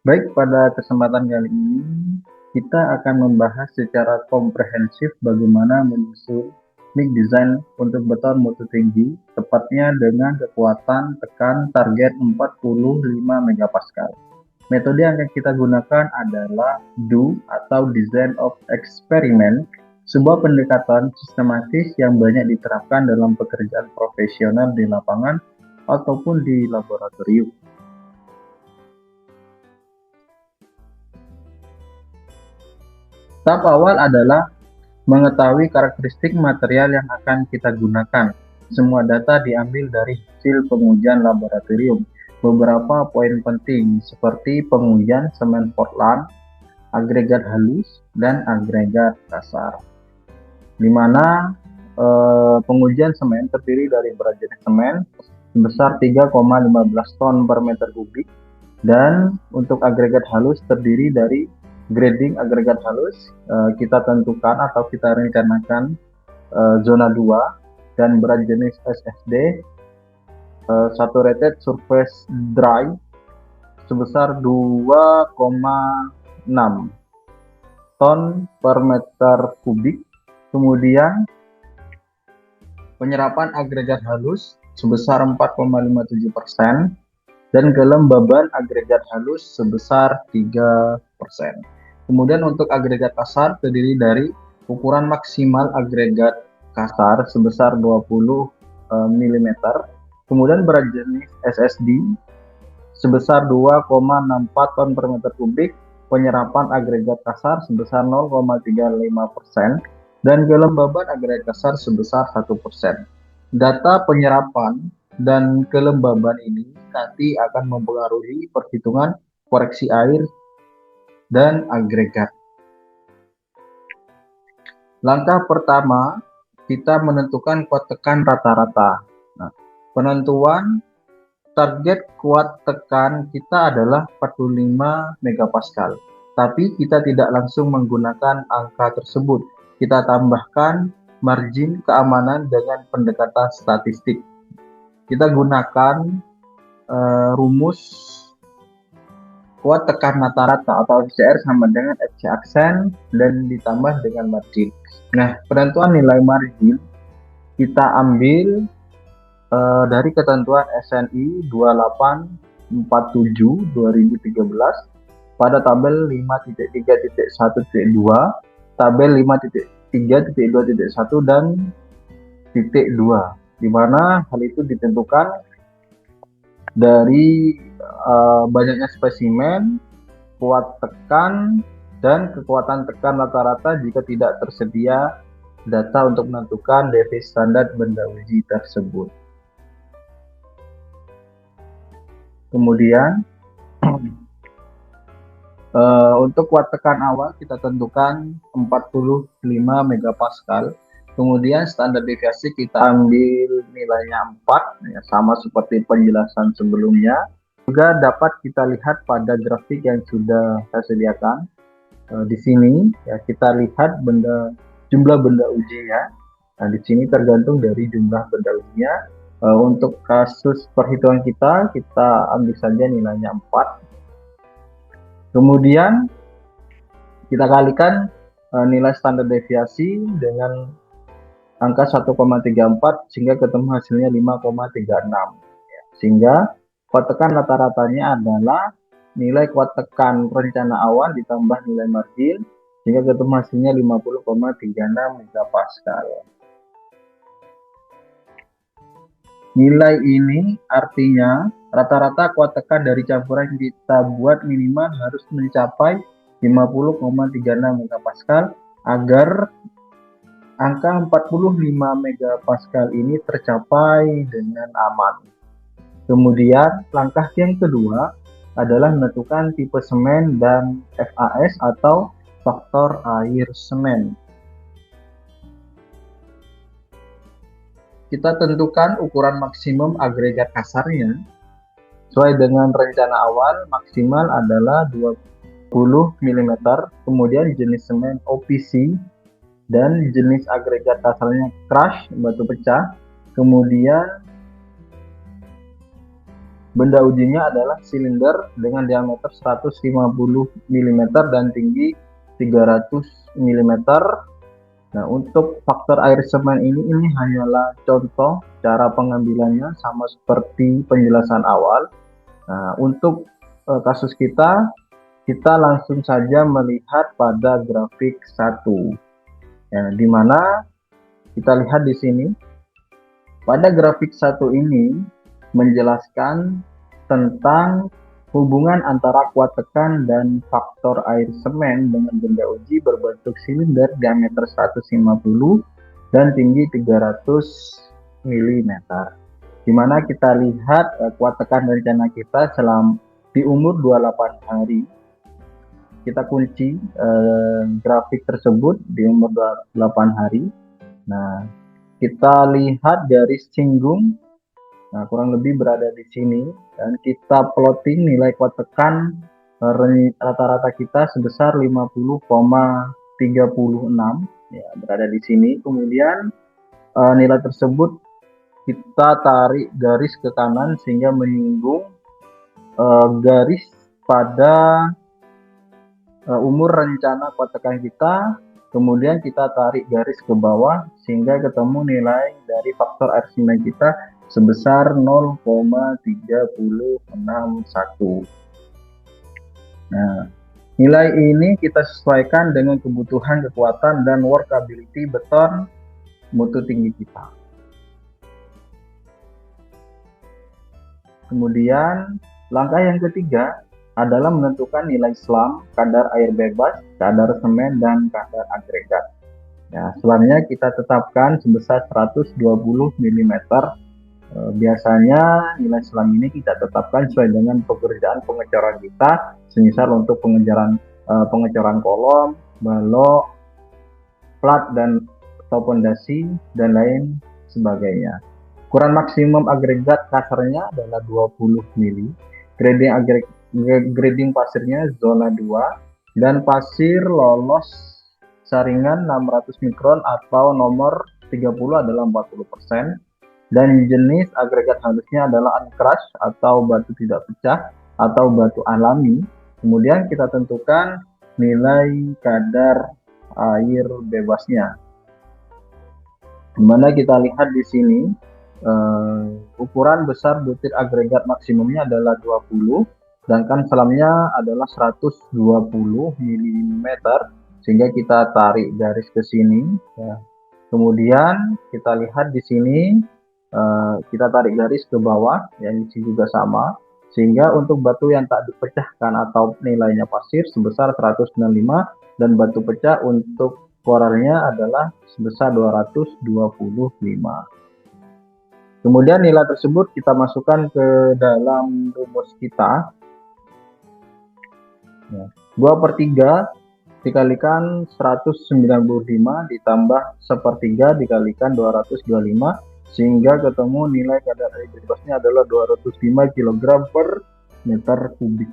Baik, pada kesempatan kali ini kita akan membahas secara komprehensif bagaimana menyusun mic design untuk beton mutu tinggi, tepatnya dengan kekuatan tekan target 45 megapascal. Metode yang akan kita gunakan adalah DO atau Design of Experiment, sebuah pendekatan sistematis yang banyak diterapkan dalam pekerjaan profesional di lapangan ataupun di laboratorium. Tahap awal adalah mengetahui karakteristik material yang akan kita gunakan. Semua data diambil dari hasil pengujian laboratorium. Beberapa poin penting seperti pengujian semen Portland, agregat halus, dan agregat kasar. Di mana pengujian semen terdiri dari berat jenis semen sebesar 3,15 ton per meter kubik, dan untuk agregat halus terdiri dari grading agregat halus, kita tentukan atau kita rencanakan zona 2 dan berat jenis SSD, saturated surface dry sebesar 2,6 ton per meter kubik. Kemudian penyerapan agregat halus sebesar 4,57% dan kelembaban agregat halus sebesar 3%. Kemudian untuk agregat kasar terdiri dari ukuran maksimal agregat kasar sebesar 20 mm, kemudian berat jenis SSD sebesar 2,64 ton per meter kubik, penyerapan agregat kasar sebesar 0,35%, dan kelembaban agregat kasar sebesar 1%. Data penyerapan dan kelembaban ini nanti akan mempengaruhi perhitungan koreksi air dan agregat. Langkah pertama, kita menentukan kuat tekan rata-rata. Nah, penentuan target kuat tekan kita adalah 45 megapascal. Tapi kita tidak langsung menggunakan angka tersebut. Kita tambahkan margin keamanan dengan pendekatan statistik. Kita gunakan rumus kuat tekan rata-rata atau FCR sama dengan FC aksen dan ditambah dengan margin. Nah, penentuan nilai margin kita ambil dari ketentuan SNI 2847 2013 pada tabel 5.3.1.2, tabel 5.3.2.1 dan titik 2, di mana hal itu ditentukan dari banyaknya spesimen, kuat tekan, dan kekuatan tekan rata-rata jika tidak tersedia data untuk menentukan deviasi standar benda uji tersebut. Kemudian untuk kuat tekan awal kita tentukan 45 megapascal. Kemudian standar deviasi kita ambil nilainya 4, ya, sama seperti penjelasan sebelumnya. Juga dapat kita lihat pada grafik yang sudah saya sediakan. Di sini ya kita lihat jumlah benda ujinya. Nah, di sini tergantung dari jumlah benda ujinya. Untuk kasus perhitungan kita ambil saja nilainya 4. Kemudian kita kalikan nilai standar deviasi dengan angka 1,34 sehingga ketemu hasilnya 5,36. Ya, sehingga kuat tekan rata-ratanya adalah nilai kuat tekan rencana awal ditambah nilai margin sehingga ketemu hasilnya 50,36 megapascal. Nilai ini artinya rata-rata kuat tekan dari campuran yang kita buat minimal harus mencapai 50,36 megapascal agar angka 45 megapascal ini tercapai dengan aman. Kemudian langkah yang kedua adalah menentukan tipe semen dan FAS atau faktor air semen. Kita tentukan ukuran maksimum agregat kasarnya. Sesuai dengan rencana awal, maksimal adalah 20 mm, kemudian jenis semen OPC, dan jenis agregat kasarnya crush, batu pecah. Kemudian Benda ujinya adalah silinder dengan diameter 150 mm dan tinggi 300 mm. Nah, untuk faktor air semen ini hanyalah contoh cara pengambilannya sama seperti penjelasan awal. Nah, untuk kasus kita langsung saja melihat pada grafik 1. Ya, di mana kita lihat di sini, pada grafik 1 ini menjelaskan tentang hubungan antara kuat tekan dan faktor air semen dengan benda uji berbentuk silinder diameter 150 dan tinggi 300 mm. Di mana kita lihat kuat tekan rencana kita selama di umur 28 hari. Kita kunci grafik tersebut di umur 28 hari. Nah, kita lihat garis singgung, nah kurang lebih berada di sini, dan kita plotting nilai kuat tekan rata-rata kita sebesar 50,36, ya berada di sini. Kemudian nilai tersebut kita tarik garis ke kanan sehingga menyinggung garis pada umur rencana kuat tekan kita. Kemudian kita tarik garis ke bawah sehingga ketemu nilai dari faktor air semen kita sebesar 0,3061. Nah, nilai ini kita sesuaikan dengan kebutuhan kekuatan dan workability beton mutu tinggi kita. Kemudian langkah yang ketiga adalah menentukan nilai SLAM, kadar air bebas, kadar semen, dan kadar agregat. Ya, SLAM-nya kita tetapkan sebesar 120 mm. Biasanya nilai SLAM ini kita tetapkan sesuai dengan pekerjaan pengecoran kita, semisal untuk pengecoran kolom, balok, plat dan atau pondasi dan lain sebagainya. Ukuran maksimum agregat kasarnya adalah 20 mili. Grading pasirnya zona 2 dan pasir lolos saringan 600 mikron atau nomor 30 adalah 40%, dan jenis agregat halusnya adalah uncrushed atau batu tidak pecah atau batu alami. Kemudian kita tentukan nilai kadar air bebasnya, dimana kita lihat di sini ukuran besar butir agregat maksimumnya adalah 20, sedangkan selamnya adalah 120 mm, sehingga kita tarik garis ke sini. Ya. Kemudian kita lihat di sini kita tarik garis ke bawah, yang isi juga sama, sehingga untuk batu yang tak dipecahkan atau nilainya pasir sebesar 195 dan batu pecah untuk koralnya adalah sebesar 225. Kemudian nilai tersebut kita masukkan ke dalam rumus kita. 2/3 dikalikan 195 ditambah 1/3 dikalikan 225, sehingga ketemu nilai kadar air bebasnya adalah 205 kg per meter kubik.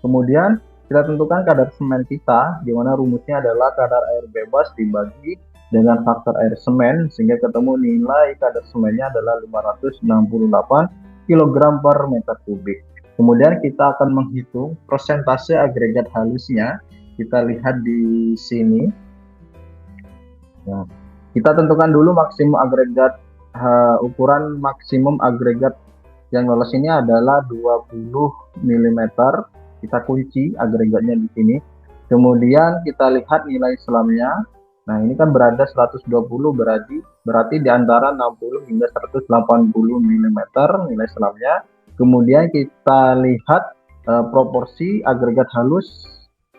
Kemudian kita tentukan kadar semen kita, di mana rumusnya adalah kadar air bebas dibagi dengan faktor air semen, sehingga ketemu nilai kadar semennya adalah 568 kg per meter kubik. Kemudian kita akan menghitung persentase agregat halusnya. Kita lihat di sini. Nah, kita tentukan dulu maksimum agregat, ukuran maksimum agregat yang lolos ini adalah 20 mm. Kita kunci agregatnya di sini. Kemudian kita lihat nilai selamnya. Nah, ini kan berada 120, berarti di antara 60 hingga 180 mm nilai selamnya. Kemudian kita lihat proporsi agregat halus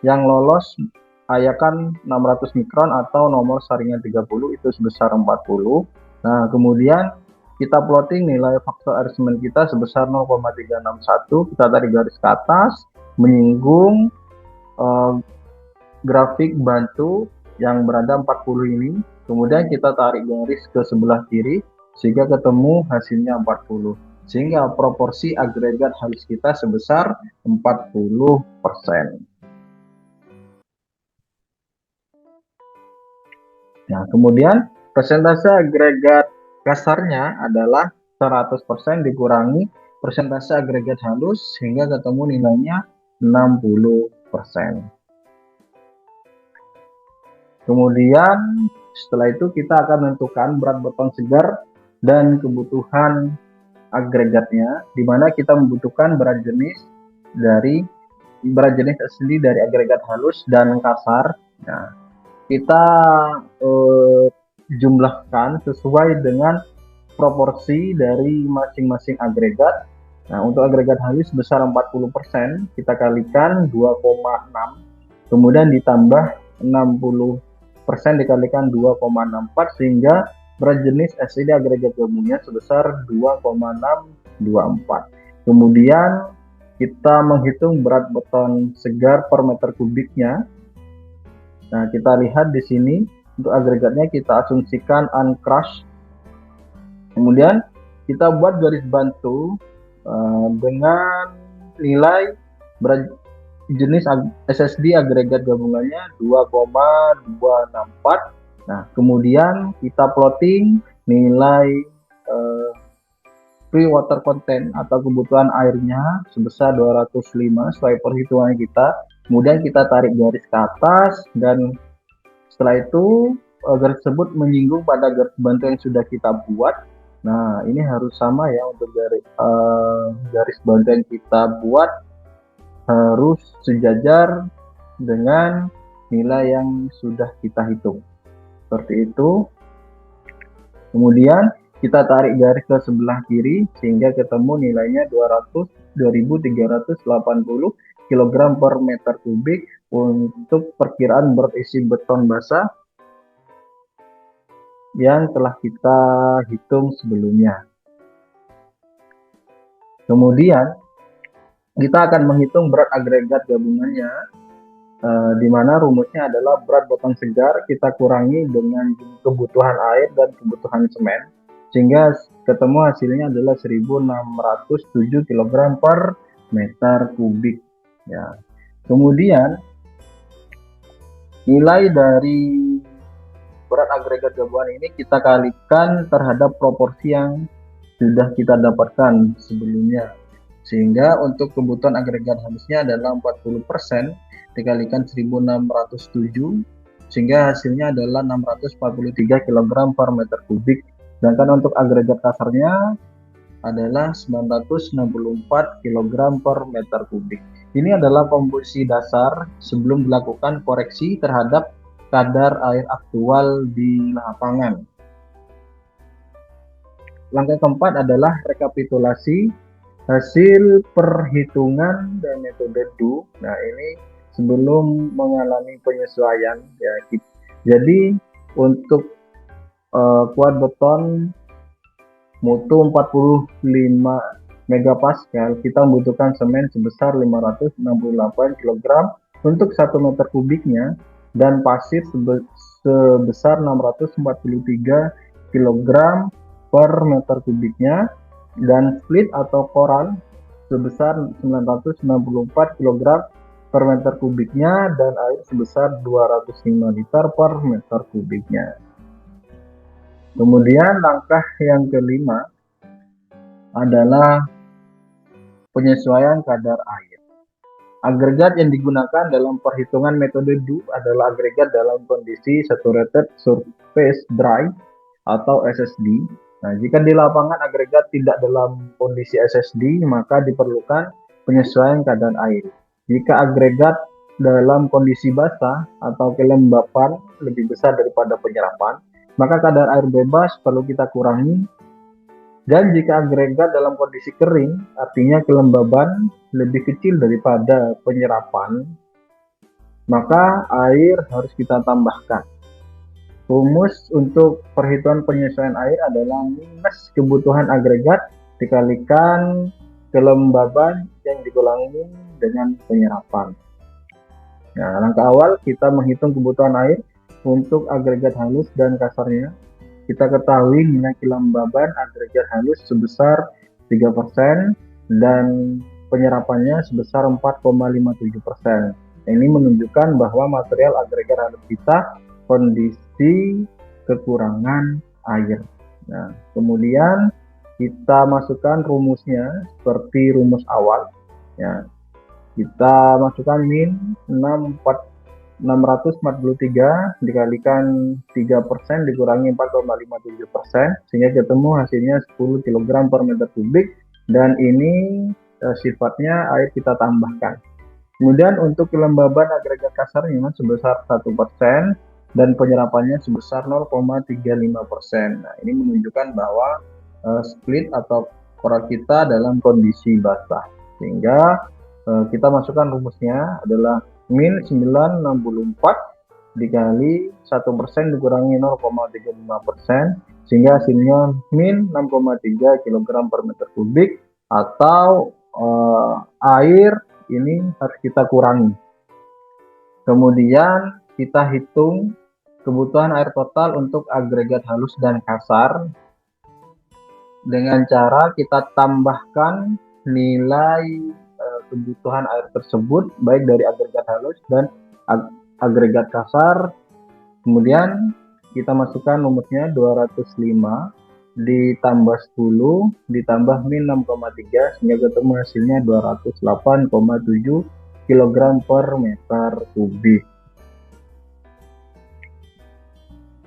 yang lolos ayakan 600 mikron atau nomor saringan 30 itu sebesar 40. Nah, kemudian kita plotting nilai faktor air semen kita sebesar 0,361. Kita tarik garis ke atas menyinggung grafik batu yang berada 40 ini. Kemudian kita tarik garis ke sebelah kiri sehingga ketemu hasilnya 40. Sehingga proporsi agregat halus kita sebesar 40%. Nah, kemudian persentase agregat kasarnya adalah 100% dikurangi persentase agregat halus hingga ketemu nilainya 60%. Kemudian setelah itu kita akan menentukan berat beton segar dan kebutuhan agregatnya, di mana kita membutuhkan berat jenis asli dari agregat halus dan kasar. Nah, kita jumlahkan sesuai dengan proporsi dari masing-masing agregat. Nah, untuk agregat halus sebesar 40%, kita kalikan 2,6, kemudian ditambah 60% dikalikan 2,64, sehingga berat jenis SID agregat gabungnya sebesar 2,624. Kemudian kita menghitung berat beton segar per meter kubiknya. Nah, kita lihat di sini untuk agregatnya kita asumsikan uncrushed. Kemudian kita buat garis bantu dengan nilai berat jenis SSD agregat gabungannya 2,264. Nah, kemudian kita plotting nilai free water content atau kebutuhan airnya sebesar 205 sesuai perhitungan kita. Kemudian kita tarik garis ke atas, dan setelah itu garis tersebut menyinggung pada garis bantu yang sudah kita buat. Nah, ini harus sama ya, untuk garis bantu yang kita buat harus sejajar dengan nilai yang sudah kita hitung. Seperti itu. Kemudian kita tarik garis ke sebelah kiri sehingga ketemu nilainya 2380 kg per meter kubik untuk perkiraan berat isi beton basah yang telah kita hitung sebelumnya. Kemudian kita akan menghitung berat agregat gabungannya, di mana rumusnya adalah berat beton segar kita kurangi dengan kebutuhan air dan kebutuhan semen, sehingga ketemu hasilnya adalah 1607 kg per meter kubik. Ya. Kemudian nilai dari berat agregat gabungan ini kita kalikan terhadap proporsi yang sudah kita dapatkan sebelumnya, sehingga untuk kebutuhan agregat halusnya adalah 40% dikalikan 1607, sehingga hasilnya adalah 643 kg per meter kubik. Sedangkan untuk agregat kasarnya adalah 964 kg per meter kubik. Ini adalah komposisi dasar sebelum dilakukan koreksi terhadap kadar air aktual di lapangan. Langkah keempat adalah rekapitulasi hasil perhitungan dan metode DU. Nah, ini sebelum mengalami penyesuaian ya. Jadi untuk kuat beton mutu 45 megapascal kita membutuhkan semen sebesar 568 kg untuk 1 meter kubiknya, dan pasir sebesar 643 kg per meter kubiknya, dan split atau koral sebesar 964 kg per meter kubiknya, dan air sebesar 205 liter per meter kubiknya. Kemudian langkah yang kelima adalah penyesuaian kadar air. Agregat yang digunakan dalam perhitungan metode DU adalah agregat dalam kondisi saturated surface dry atau SSD. Nah, jika di lapangan agregat tidak dalam kondisi SSD, maka diperlukan penyesuaian kadar air. Jika agregat dalam kondisi basah atau kelembapan lebih besar daripada penyerapan, maka kadar air bebas perlu kita kurangi. Dan jika agregat dalam kondisi kering, artinya kelembaban lebih kecil daripada penyerapan, maka air harus kita tambahkan. Rumus untuk perhitungan penyesuaian air adalah minus kebutuhan agregat dikalikan kelembaban yang dikurangi dengan penyerapan. Nah, langkah awal kita menghitung kebutuhan air untuk agregat halus dan kasarnya. Kita ketahui nilai kelembaban agregat halus sebesar 3% dan penyerapannya sebesar 4,57%. Ini menunjukkan bahwa material agregat halus kita kondisi kekurangan air. Nah, kemudian kita masukkan rumusnya seperti rumus awal ya. Kita masukkan min 643 dikalikan 3% dikurangi 4,57%, sehingga ketemu hasilnya 10 kg per meter kubik, dan ini sifatnya air kita tambahkan. Kemudian untuk kelembaban agregat kasarnya sebesar 1% dan penyerapannya sebesar 0,35%. Nah, ini menunjukkan bahwa split atau korak kita dalam kondisi basah, sehingga kita masukkan rumusnya adalah min 964 dikali 1% dikurangi 0,35%, sehingga hasilnya min 6,3 kg per meter kubik, atau air ini harus kita kurangi. Kemudian kita hitung kebutuhan air total untuk agregat halus dan kasar dengan cara kita tambahkan nilai kebutuhan air tersebut baik dari agregat halus dan agregat kasar. Kemudian kita masukkan rumusnya 205 ditambah 10 ditambah min 6,3 sehingga ketemu hasilnya 208,7 kg per meter kubik.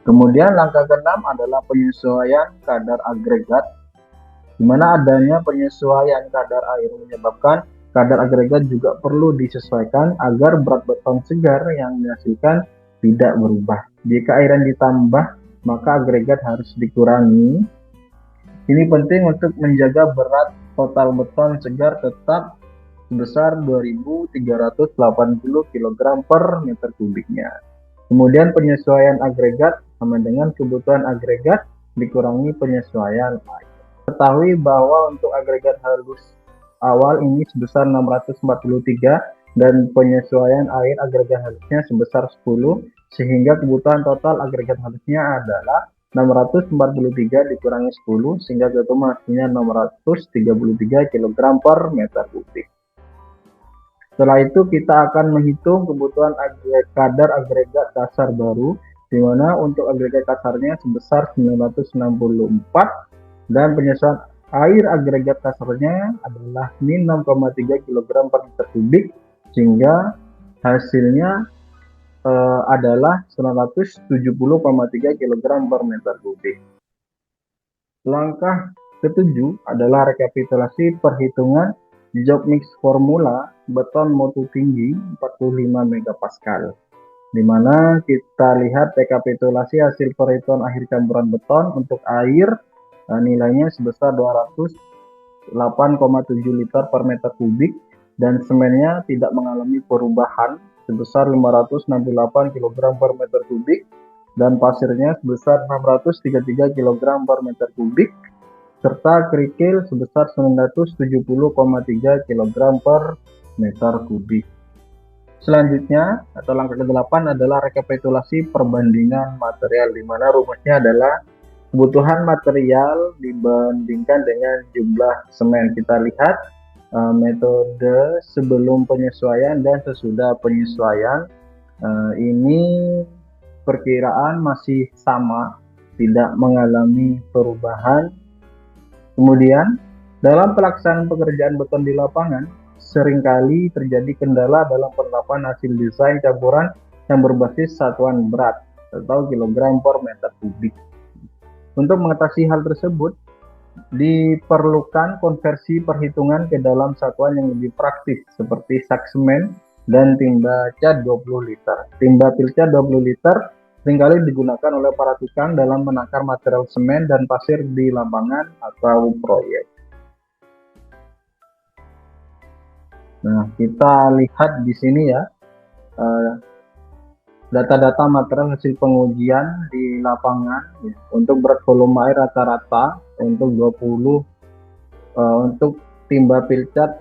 Kemudian langkah ke-6 adalah penyesuaian kadar agregat, di mana adanya penyesuaian kadar air menyebabkan kadar agregat juga perlu disesuaikan agar berat beton segar yang dihasilkan tidak berubah. Jika air yang ditambah, maka agregat harus dikurangi. Ini penting untuk menjaga berat total beton segar tetap sebesar 2.380 kg per meter kubiknya. Kemudian penyesuaian agregat sama dengan kebutuhan agregat dikurangi penyesuaian air. Ketahui bahwa untuk agregat halus awal ini sebesar 643 dan penyesuaian air agregat halusnya sebesar 10, sehingga kebutuhan total agregat halusnya adalah 643 dikurangi 10, sehingga ketemu hasilnya 633 kg per meter kubik. Setelah itu kita akan menghitung kebutuhan kadar agregat kasar baru, di mana untuk agregat kasarnya sebesar 964 dan penyesuaian air agregat kasarnya adalah min 6,3 kg per meter kubik, sehingga hasilnya adalah 970,3 kg per meter kubik. Langkah ke-7 adalah rekapitulasi perhitungan job mix formula beton mutu tinggi 45 MPa, di mana kita lihat rekapitulasi hasil perhitungan akhir campuran beton untuk air nilainya sebesar 208,7 liter per meter kubik, dan semennya tidak mengalami perubahan sebesar 568 kg per meter kubik, dan pasirnya sebesar 633 kg per meter kubik, serta kerikil sebesar 970,3 kg per meter kubik. Selanjutnya atau langkah ke-8 adalah rekapitulasi perbandingan material, di mana rumusnya adalah kebutuhan material dibandingkan dengan jumlah semen. Kita lihat metode sebelum penyesuaian dan sesudah penyesuaian. Ini perkiraan masih sama, tidak mengalami perubahan. Kemudian dalam pelaksanaan pekerjaan beton di lapangan seringkali terjadi kendala dalam penerapan hasil desain campuran yang berbasis satuan berat atau kilogram per meter kubik. Untuk mengatasi hal tersebut, diperlukan konversi perhitungan ke dalam satuan yang lebih praktis seperti sak semen dan timba cat 20 liter. Timba pilcat 20 liter seringkali digunakan oleh para tukang dalam menakar material semen dan pasir di lapangan atau proyek. Nah, kita lihat di sini ya data-data material hasil pengujian di lapangan ya. Untuk berat volume air rata-rata untuk 20 untuk timba pilcat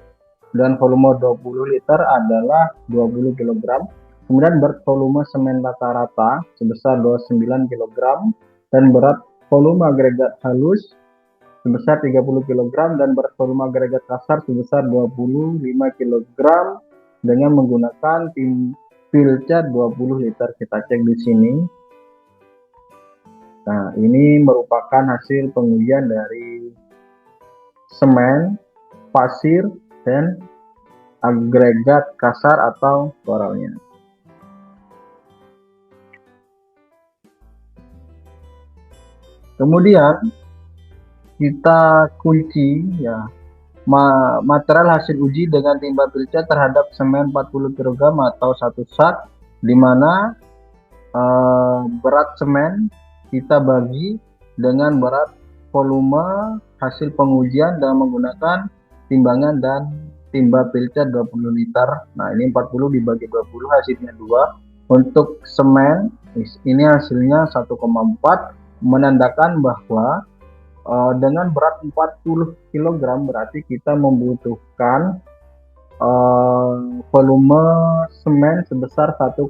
dan volume 20 liter adalah 20 kg. Kemudian berat volume semen rata-rata sebesar 29 kg dan berat volume agregat halus sebesar 30 kg dan berat volume agregat kasar sebesar 25 kg dengan menggunakan pilcat 20 liter. Kita cek di sini. Nah, ini merupakan hasil pengujian dari semen, pasir, dan agregat kasar atau koralnya. Kemudian kita kunci ya material hasil uji dengan timba pilcat terhadap semen 40 kg atau 1 sak, di mana berat semen kita bagi dengan berat volume hasil pengujian dengan menggunakan timbangan dan timba pilcat 20 liter. Nah, ini 40 dibagi 20 hasilnya 2. Untuk semen ini hasilnya 1,4, menandakan bahwa dengan berat 40 kg berarti kita membutuhkan volume semen sebesar 1,4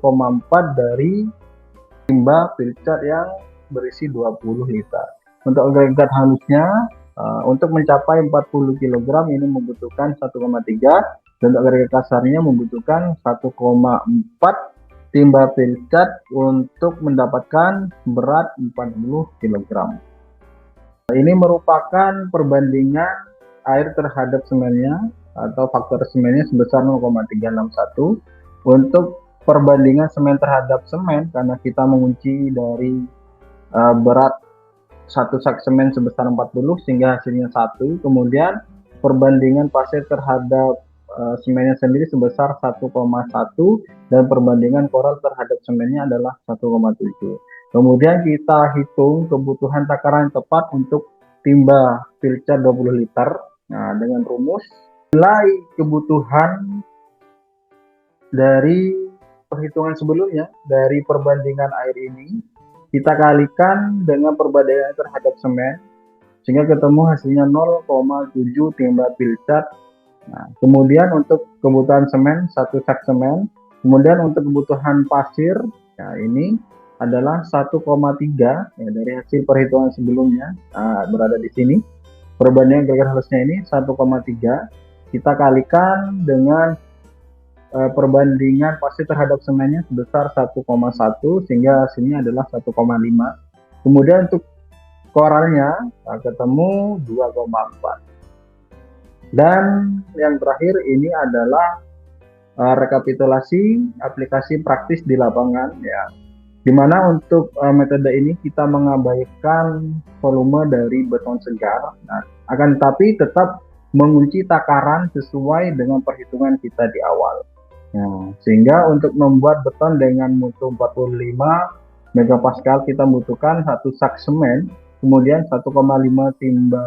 dari timba pilcat yang berisi 20 liter. Untuk agregat halusnya untuk mencapai 40 kg ini membutuhkan 1,3, dan untuk agregat kasarnya membutuhkan 1,4 timba pilcat untuk mendapatkan berat 40 kg. Ini merupakan perbandingan air terhadap semennya atau faktor semennya sebesar 0,361. Untuk perbandingan semen terhadap semen, karena kita mengunci dari berat 1 sak semen sebesar 40 sehingga hasilnya 1. Kemudian perbandingan pasir terhadap semennya sendiri sebesar 1,1, dan perbandingan koral terhadap semennya adalah 1,7. Kemudian kita hitung kebutuhan takaran yang tepat untuk timba pilcat 20 liter. Nah, dengan rumus nilai kebutuhan dari perhitungan sebelumnya, dari perbandingan air ini kita kalikan dengan perbandingan terhadap semen sehingga ketemu hasilnya 0,7 timba pilcat. Nah, kemudian untuk kebutuhan semen 1 sak semen, kemudian untuk kebutuhan pasir, nah ini adalah 1,3 ya, dari hasil perhitungan sebelumnya berada di sini. Perbandingan agregat halusnya ini 1,3, kita kalikan dengan perbandingan pasir terhadap semennya sebesar 1,1 sehingga hasilnya adalah 1,5. Kemudian untuk koralnya ketemu 2,4. Dan yang terakhir ini adalah rekapitulasi aplikasi praktis di lapangan ya, dimana untuk metode ini kita mengabaikan volume dari beton segar, akan tetapi tetap mengunci takaran sesuai dengan perhitungan kita di awal. Sehingga untuk membuat beton dengan mutu 45 megapascal kita membutuhkan 1 sak semen, kemudian 1,5 timba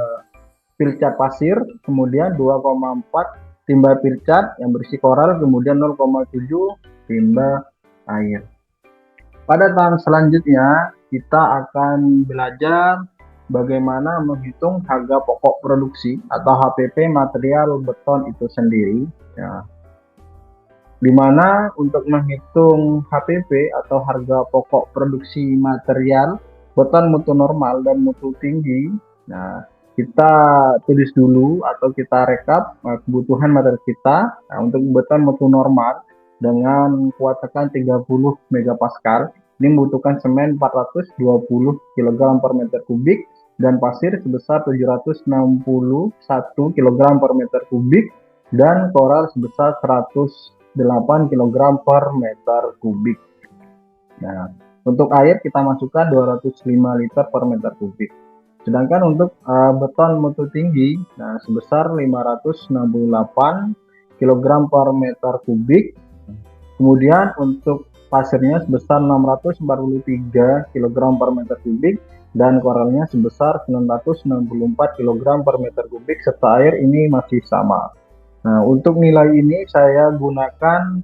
pilcat pasir, kemudian 2,4 timba pilcat yang berisi koral, kemudian 0,7 timba air. Pada tahap selanjutnya kita akan belajar bagaimana menghitung harga pokok produksi atau HPP material beton itu sendiri ya. Dimana untuk menghitung HPP atau harga pokok produksi material beton mutu normal dan mutu tinggi, nah kita tulis dulu atau kita rekap kebutuhan material kita. Nah, untuk beton mutu normal dengan kuat tekan 30 megapascal ini membutuhkan semen 420 kg per meter kubik dan pasir sebesar 761 kg per meter kubik dan koral sebesar 108 kg per meter kubik. Nah, untuk air kita masukkan 205 liter per meter kubik. Sedangkan untuk beton mutu tinggi sebesar 568 kg per meter kubik. Kemudian untuk pasirnya sebesar 643 kg per meter kubik dan koralnya sebesar 964 kg per meter kubik serta air ini masih sama. Nah, untuk nilai ini saya gunakan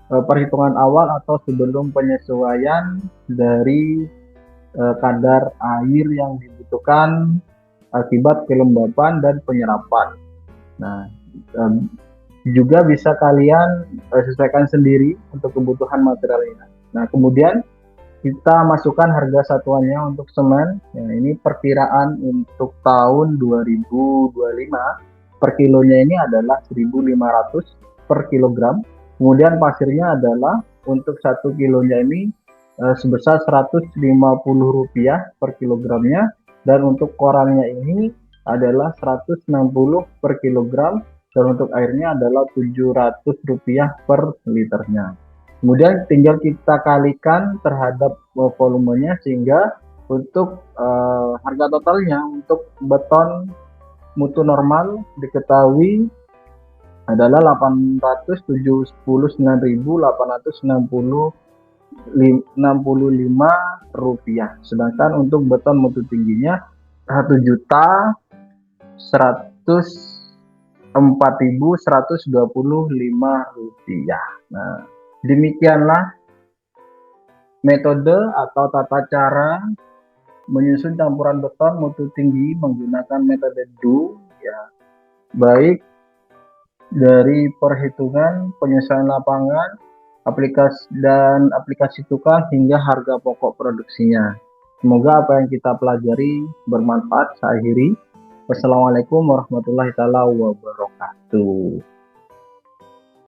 perhitungan awal atau sebelum penyesuaian dari kadar air yang dibutuhkan akibat kelembapan dan penyerapan. Nah, juga bisa kalian sesuaikan sendiri untuk kebutuhan materialnya. Nah, kemudian kita masukkan harga satuannya untuk semen. Ya, ini perkiraan untuk tahun 2025 per kilonya ini adalah 1.500 per kilogram. Kemudian pasirnya adalah untuk 1 kilonya ini sebesar Rp150 per kilogramnya, dan untuk koralnya ini adalah 160 per kilogram dan untuk airnya adalah Rp700 per liternya. Kemudian tinggal kita kalikan terhadap volumenya sehingga untuk harga totalnya untuk beton mutu normal diketahui adalah Rp879.865. Sedangkan untuk beton mutu tingginya Rp1.104.125. Nah, demikianlah metode atau tata cara menyusun campuran beton mutu tinggi menggunakan metode DO, ya, baik dari perhitungan penyesuaian lapangan, aplikasi tukang hingga harga pokok produksinya. Semoga apa yang kita pelajari bermanfaat. Saya akhiri. Wassalamualaikum warahmatullahi wabarakatuh.